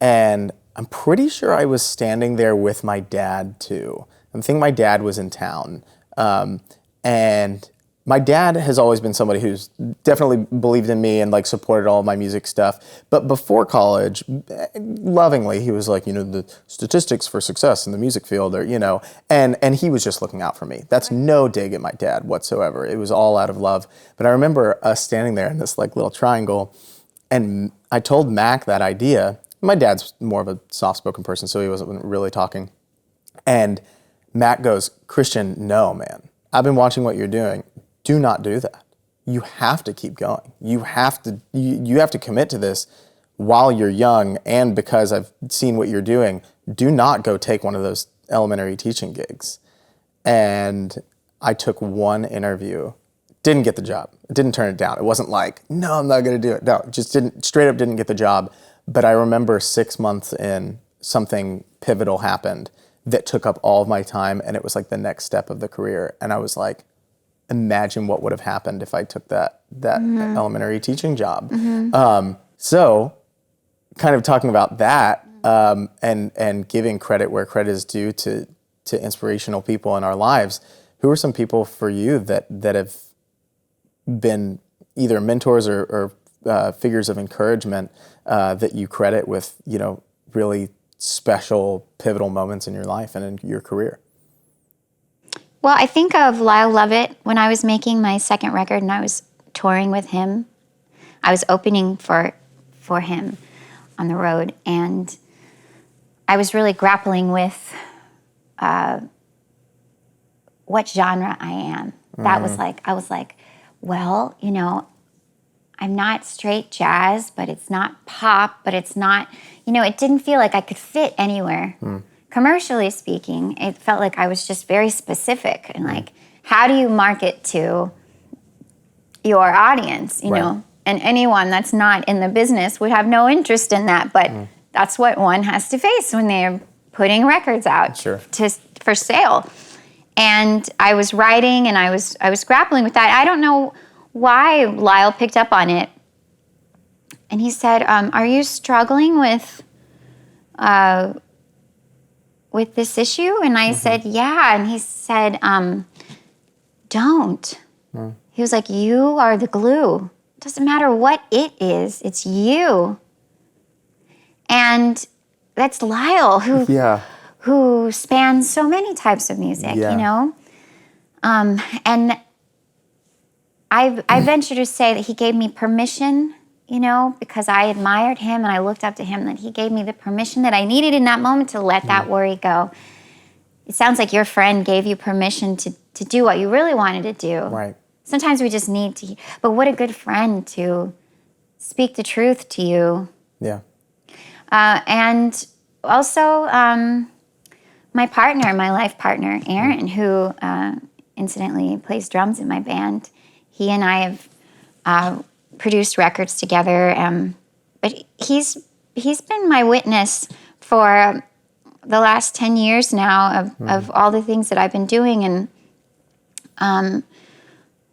and I'm pretty sure I was standing there with my dad too. I think my dad was in town. And my dad has always been somebody who's definitely believed in me and like supported all of my music stuff. But before college, lovingly, he was like, the statistics for success in the music field are, and he was just looking out for me. That's no dig at my dad whatsoever. It was all out of love. But I remember us standing there in this like little triangle, and I told Mac that idea. My dad's more of a soft-spoken person, so he wasn't really talking. And Mac goes, Christian, no, man. I've been watching what you're doing. Do not do that. You have to keep going. You have to commit to this while you're young, and because I've seen what you're doing, do not go take one of those elementary teaching gigs. And I took one interview, didn't get the job. Didn't turn it down. It wasn't like, no, I'm not going to do it. No, just straight up didn't get the job. But I remember 6 months in, something pivotal happened that took up all of my time, and it was like the next step of the career. And I was like, imagine what would have happened if I took that elementary teaching job. So kind of talking about that, and giving credit where credit is due to inspirational people in our lives. Who are some people for you that have been either mentors or figures of encouragement that you credit with, really special, pivotal moments in your life and in your career? Well, I think of Lyle Lovett when I was making my second record and I was touring with him. I was opening for him on the road, and I was really grappling with what genre I am. That was like, I was like, well, I'm not straight jazz, but it's not pop, but it's not, it didn't feel like I could fit anywhere. Commercially speaking, it felt like I was just very specific and like, how do you market to your audience, you know? And anyone that's not in the business would have no interest in that, but that's what one has to face when they're putting records out for sale. And I was writing and I was grappling with that. I don't know why Lyle picked up on it. And he said, are you struggling with this issue? And I said, yeah. And he said, don't. He was like, you are the glue. It doesn't matter what it is, it's you. And that's Lyle, who spans so many types of music, and I venture to say that he gave me permission, because I admired him and I looked up to him, that he gave me the permission that I needed in that moment to let that worry go. It sounds like your friend gave you permission to do what you really wanted to do. Right. Sometimes we just need to, but what a good friend to speak the truth to you. Yeah. And also my life partner, Aaron, who incidentally plays drums in my band. He and I have produced records together, but he's been my witness for the last 10 years now of all the things that I've been doing. And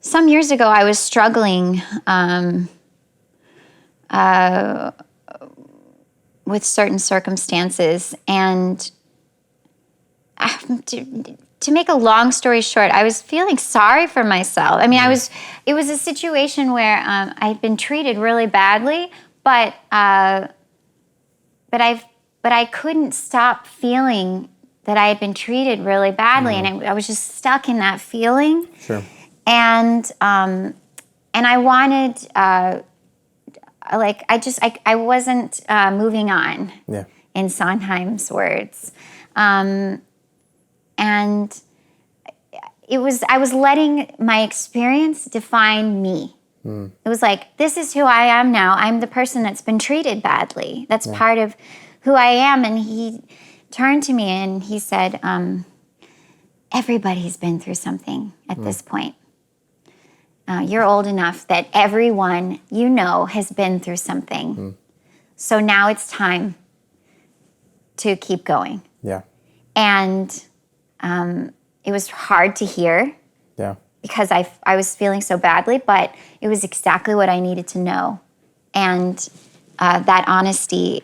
some years ago, I was struggling with certain circumstances, and to make a long story short, I was feeling sorry for myself. I mean, it was a situation where I had been treated really badly, but I couldn't stop feeling that I had been treated really badly, and I was just stuck in that feeling. Sure. And I wanted, I wasn't moving on. Yeah. In Sondheim's words. And I was letting my experience define me. It was like, this is who I am now. I'm the person that's been treated badly. That's part of who I am. And he turned to me and he said, everybody's been through something at this point. You're old enough that everyone you know has been through something. So now it's time to keep going. Yeah. And it was hard to hear. Yeah. Because I was feeling so badly, but it was exactly what I needed to know. And that honesty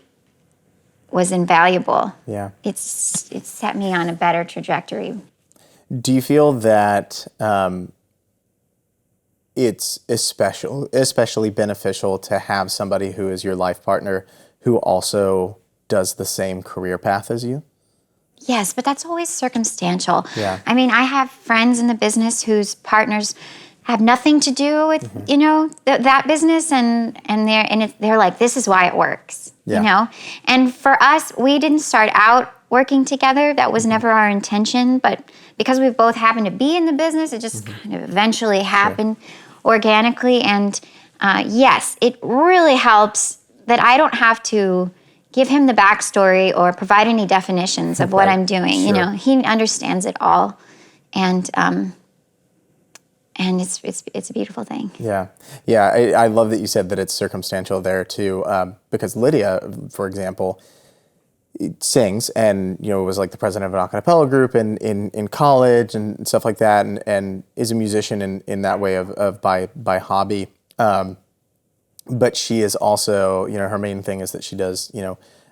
was invaluable. Yeah. It set me on a better trajectory. Do you feel that it's especially beneficial to have somebody who is your life partner who also does the same career path as you? Yes, but that's always circumstantial. Yeah. I mean, I have friends in the business whose partners have nothing to do with, that business, and they're like, this is why it works, And for us, we didn't start out working together. That was never our intention, but because we both happened to be in the business, it just kind of eventually happened organically. And yes, it really helps that I don't have to give him the backstory or provide any definitions of what I'm doing. Sure. He understands it all, and it's a beautiful thing. Yeah. I love that you said that it's circumstantial there too, because Lydia, for example, sings and was like the president of an a cappella group in college and stuff like that, and is a musician in that way of by hobby. But she is also, her main thing is that she does,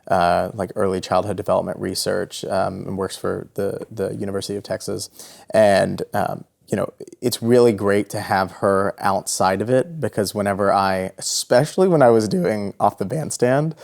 like early childhood development research, and works for the University of Texas. And, it's really great to have her outside of it, because especially when I was doing Off the Bandstand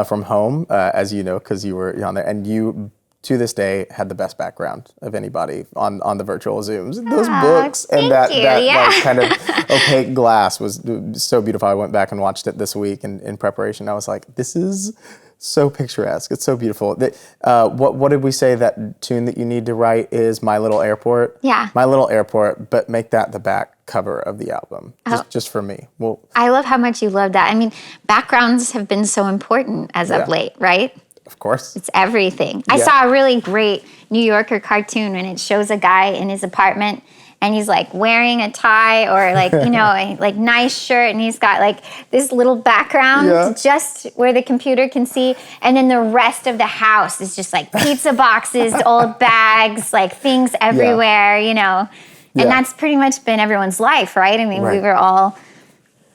from home, as you know, because you were on there, and you, to this day, had the best background of anybody on the virtual Zooms. Those books and that like, kind of opaque glass was so beautiful. I went back and watched it this week in preparation. I was like, this is so picturesque. It's so beautiful. What did we say that tune that you need to write is My Little Airport? Yeah. My Little Airport, but make that the back cover of the album, just for me. Well, I love how much you love that. I mean, backgrounds have been so important as of late, right? Of course. It's everything. I saw a really great New Yorker cartoon, and it shows a guy in his apartment, and he's like wearing a tie or like, a like nice shirt, and he's got like this little background just where the computer can see, and then the rest of the house is just like pizza boxes, old bags, like things everywhere, And that's pretty much been everyone's life, right? I mean, we were all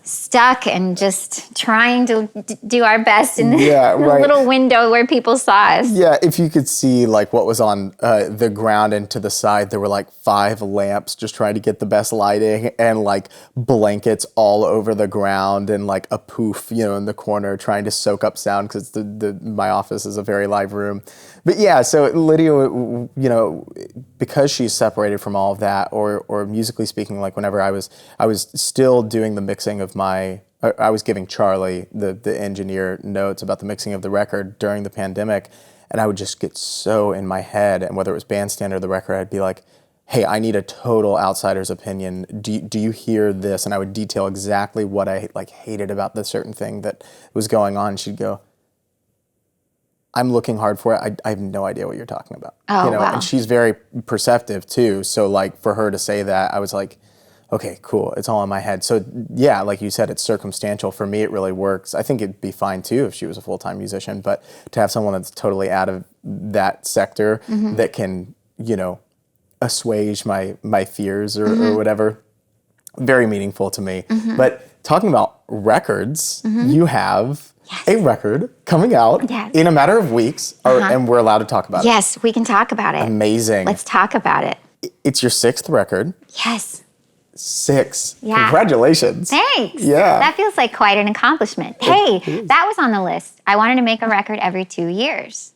stuck and just trying to do our best in the little window where people saw us. Yeah, if you could see like what was on the ground and to the side, there were like 5 lamps just trying to get the best lighting, and like blankets all over the ground, and like a poof, in the corner trying to soak up sound, because my office is a very live room. But yeah, so Lydia, because she's separated from all of that, or musically speaking, like whenever I was still doing the mixing of I was giving Charlie, the engineer, notes about the mixing of the record during the pandemic, and I would just get so in my head, and whether it was Bandstand or the record, I'd be like, hey, I need a total outsider's opinion. Do you hear this? And I would detail exactly what I like hated about the certain thing that was going on. She'd go, I'm looking hard for it. I have no idea what you're talking about. Oh, wow. And she's very perceptive too. So like for her to say that, I was like, okay, cool. It's all in my head. So yeah, like you said, it's circumstantial. For me, it really works. I think it'd be fine too if she was a full-time musician, but to have someone that's totally out of that sector that can, assuage my fears or whatever, very meaningful to me. But talking about records, you have a record coming out in a matter of weeks, and we're allowed to talk about it. Yes, we can talk about it. Amazing. Let's talk about it. It's your 6th record. Yes. 6. Yeah. Congratulations. Thanks. Yeah. That feels like quite an accomplishment. Hey, that was on the list. I wanted to make a record every 2 years.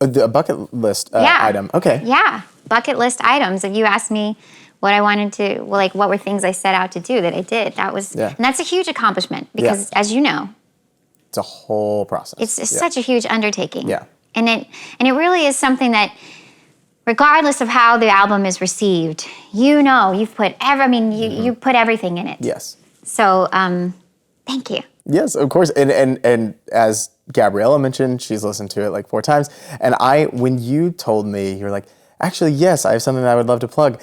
A bucket list item. Okay. Yeah. Bucket list items. If you asked me what I wanted to, what were things I set out to do that I did, and that's a huge accomplishment because, as you know, it's a whole process. It's such a huge undertaking. Yeah. And it really is something that, regardless of how the album is received, you've put you put everything in it. Yes. So, thank you. Yes, of course. And as Gabriella mentioned, she's listened to it like 4 times. And when you told me, you're like, actually, yes, I have something that I would love to plug.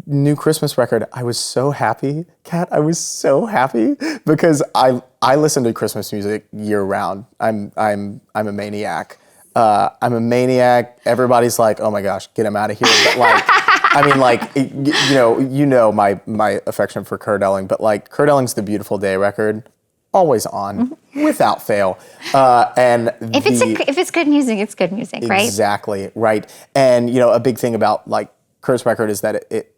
New Christmas record. I was so happy, Kat. I was so happy because I listen to Christmas music year round. I'm a maniac. I'm a maniac. Everybody's like, oh my gosh, get him out of here. But like, I mean, like, my affection for Kurt Elling, but like Kurt Elling's The Beautiful Day record, always on, without fail. And if it's good music, it's good music, right? Exactly, right. And a big thing about like Kurt's record is that it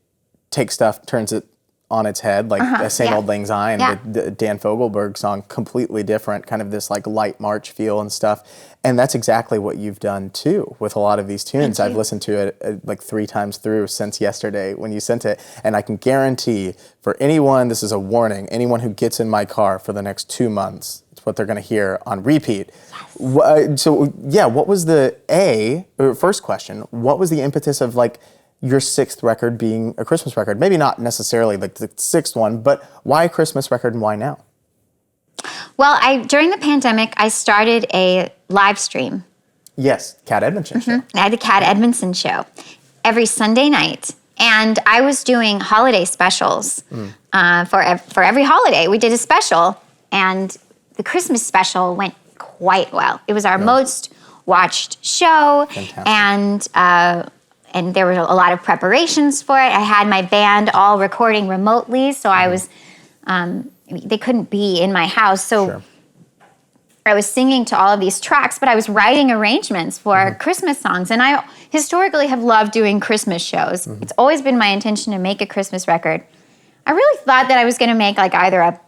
takes stuff, turns it on its head, like Same Old Lang Syne, the Dan Fogelberg song, completely different, kind of this like light march feel and stuff. And that's exactly what you've done too with a lot of these tunes. I've listened to it like 3 times through since yesterday when you sent it. And I can guarantee for anyone, this is a warning, anyone who gets in my car for the next 2 months, it's what they're going to hear on repeat. Yes. What was first question, what was the impetus of like your 6th record being a Christmas record? Maybe not necessarily like the 6th one, but why a Christmas record and why now? Well, during the pandemic, I started a live stream. Yes, Kat Edmondson show. I had the Kat Edmondson show every Sunday night. And I was doing holiday specials for every holiday. We did a special, and the Christmas special went quite well. It was our most watched show. Fantastic. And there were a lot of preparations for it. I had my band all recording remotely, so I was, they couldn't be in my house. So I was singing to all of these tracks, but I was writing arrangements for Christmas songs. And I historically have loved doing Christmas shows. It's always been my intention to make a Christmas record. I really thought that I was going to make like either a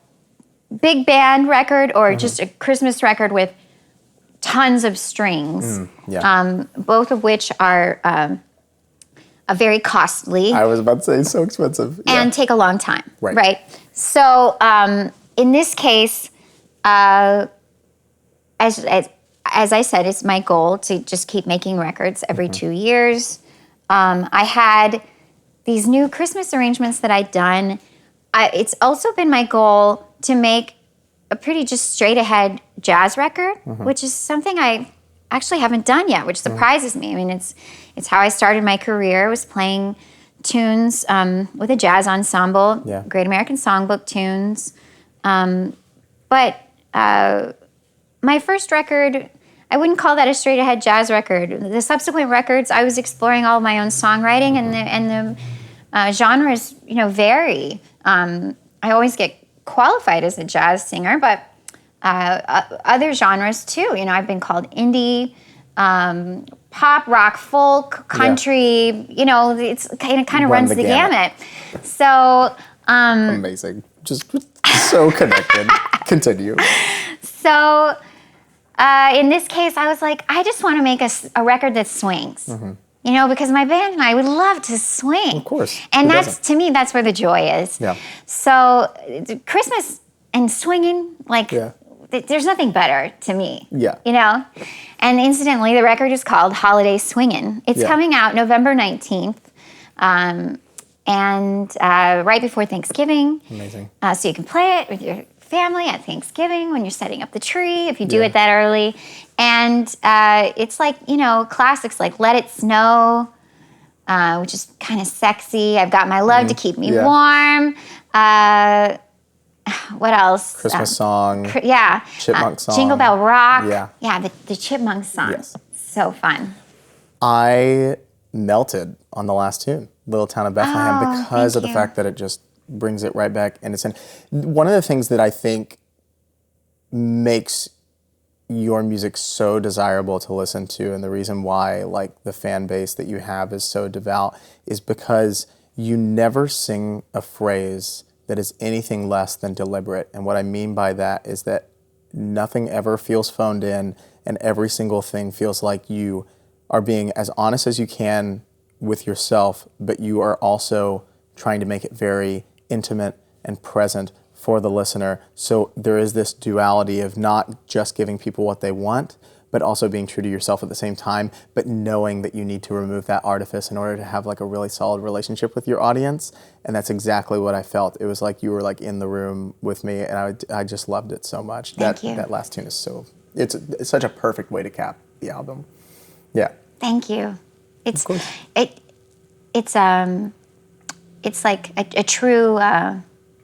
big band record or just a Christmas record with tons of strings, both of which are very costly. I was about to say, so expensive. And take a long time, Right. right? So in this case, as I said, it's my goal to just keep making records every 2 years. I had these new Christmas arrangements that I'd done. It's also been my goal to make a pretty just straight ahead jazz record, which is something I actually haven't done yet, which surprises me. I mean, it's how I started my career, was playing tunes with a jazz ensemble, Great American Songbook tunes. But my first record, I wouldn't call that a straight ahead jazz record. The subsequent records, I was exploring all of my own songwriting, and the genres, vary. I always get qualified as a jazz singer, but other genres too. I've been called indie, pop, rock, folk, country. It's kind of runs the gamut. So amazing, just so connected. Continue. So in this case, I was like, I just want to make a record that swings. Because my band and I would love to swing. Of course. And to me, that's where the joy is. Yeah. So Christmas and swinging, there's nothing better to me. Yeah. And incidentally, the record is called Holiday Swingin'. It's coming out November 19th. And right before Thanksgiving. Amazing. So you can play it with your family at Thanksgiving when you're setting up the tree, if you do it that early. And it's like, classics like Let It Snow, which is kind of sexy. I've Got My Love to Keep Me Warm. What else? Christmas song. Chipmunk song. Jingle Bell Rock. Yeah. Yeah, the Chipmunk song. Yes. So fun. I melted on the last tune, Little Town of Bethlehem, because of the you. fact that it just brings it right back. And it's one of the things that I think makes your music so desirable to listen to, and the reason why the fan base that you have is so devout, is because you never sing a phrase that is anything less than deliberate. And what I mean by that is that nothing ever feels phoned in, and every single thing feels like you are being as honest as you can with yourself, but you are also trying to make it very intimate and present for the listener. So there is this duality of not just giving people what they want, but also being true to yourself at the same time, but knowing that you need to remove that artifice in order to have a really solid relationship with your audience. And that's exactly what I felt. It was like you were in the room with me, and I just loved it so much. Thank you. That last tune is it's such a perfect way to cap the album. Yeah. Thank you. It's like a true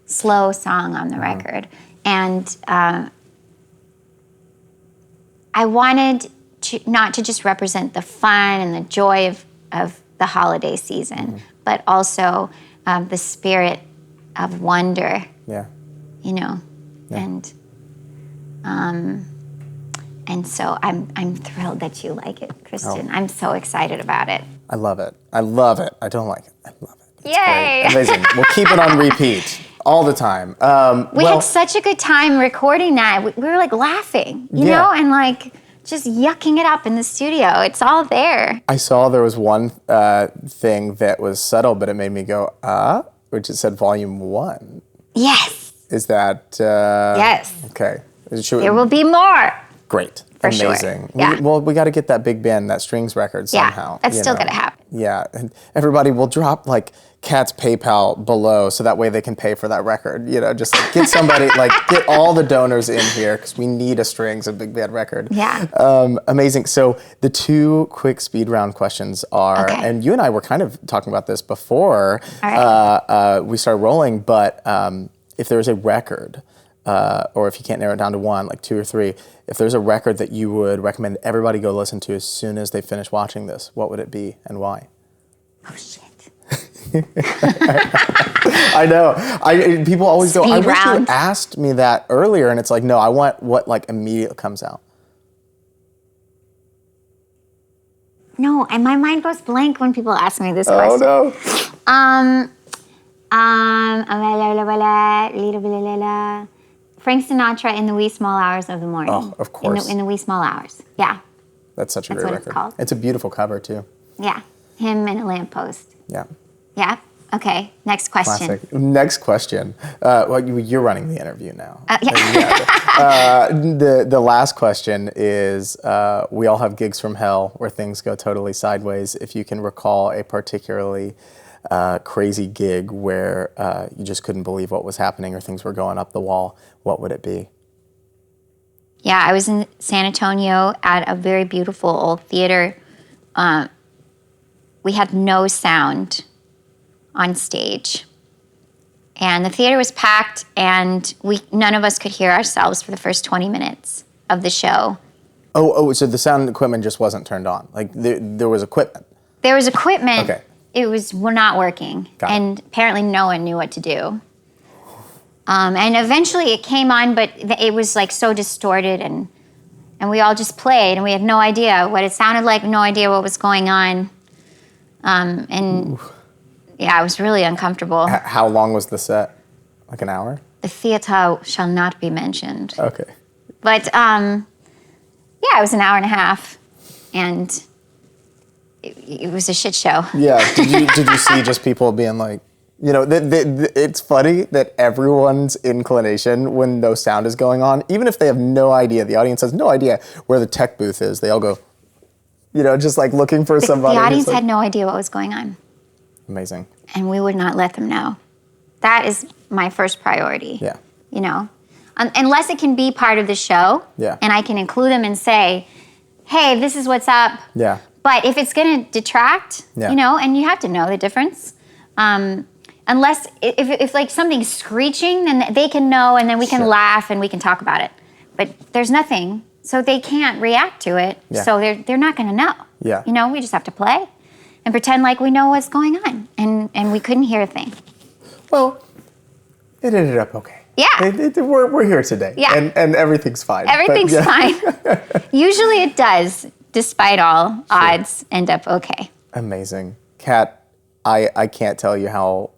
slow song on the record, and I wanted not to just represent the fun and the joy of the holiday season, but also the spirit of wonder. Yeah. And so I'm thrilled that you like it, Kristen. I'm so excited about it. I love it. I love it. I don't like it. I love it. It's Yay! great. Amazing. We'll keep it on repeat all the time. We had such a good time recording that. We were laughing, you know, and just yucking it up in the studio. It's all there. I saw there was one thing that was subtle, but it made me go, which it said volume 1. Yes. Is that? Yes. Okay. There will be more. Great. For Amazing. sure. Yeah. We got to get that big band, that strings record somehow. Yeah, that's still going to happen. Yeah. And everybody will drop Kat's PayPal below so that way they can pay for that record. Just get somebody, get all the donors in here because we need a strings and big band record. Yeah. Amazing. So the 2 quick speed round questions are, and you and I were kind of talking about this before we started rolling, but if there's a record, or if you can't narrow it down to one, 2 or 3, if there's a record that you would recommend everybody go listen to as soon as they finish watching this, what would it be and why? Oh, shit. I I know. People always go, I wish you round. asked me that earlier, and it's like, no, I want what like immediately comes out. No, and my mind goes blank when people ask me this question. Oh no. Frank Sinatra in the wee small hours of the morning. Oh, of course. In the wee small hours. Yeah. That's such a That's great what record. it's called. It's a beautiful cover too. Yeah. Him and a lamppost. Yeah. Yeah. Okay. Next question. Classic. Next question. Well, you're running the interview now. Yeah. The last question is, we all have gigs from hell where things go totally sideways. If you can recall a particularly crazy gig where you just couldn't believe what was happening or things were going up the wall, what would it be? Yeah, I was in San Antonio at a very beautiful old theater. We had no sound on stage. And the theater was packed, and none of us could hear ourselves for the first 20 minutes of the show. Oh, so the sound equipment just wasn't turned on. Like there was equipment. There was equipment. Okay. It was not working. Got it. And apparently no one knew what to do. And eventually it came on, but it was like so distorted, and we all just played, and we had no idea what it sounded like, no idea what was going on. Yeah, I was really uncomfortable. How long was the set? Like an hour? The theater shall not be mentioned. Okay. But yeah, it was an hour and a half, and it was a shit show. Yeah. Did you see just people being like, you know, it's funny that everyone's inclination when no sound is going on, even if they have no idea, the audience has no idea where the tech booth is, they all go, you know, just like looking for somebody. The audience like, had no idea what was going on. Amazing. And we would not let them know. That is my first priority. Yeah. You know, unless it can be part of the show. Yeah. And I can include them and say, hey, this is what's up. Yeah. But if it's going to detract, Yeah. you know, and you have to know the difference. Unless if like something's screeching, then they can know, and then we can Sure. laugh and we can talk about it. But there's nothing, so they can't react to it. Yeah. So they're not going to know. Yeah. You know, we just have to play and pretend like we know what's going on, and we couldn't hear a thing. Well, it ended up okay. Yeah. We're here today. Yeah. And everything's fine. But, Everything's yeah. fine. Usually it does, despite all odds, end up okay. Amazing. Kat, I can't tell you how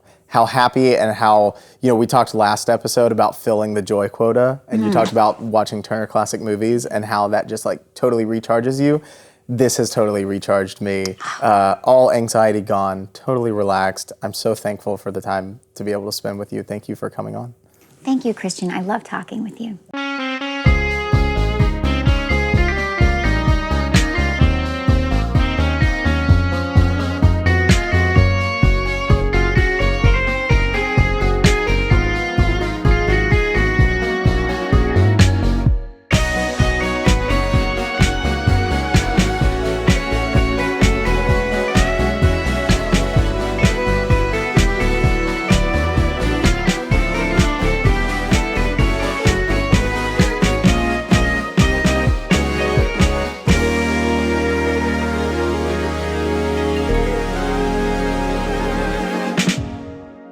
happy and how, you know, we talked last episode about filling the joy quota, and you talked about watching Turner Classic Movies and how that just like totally recharges you. This has totally recharged me. All anxiety gone, totally relaxed. I'm so thankful for the time to be able to spend with you. Thank you for coming on. Thank you, Christian. I love talking with you.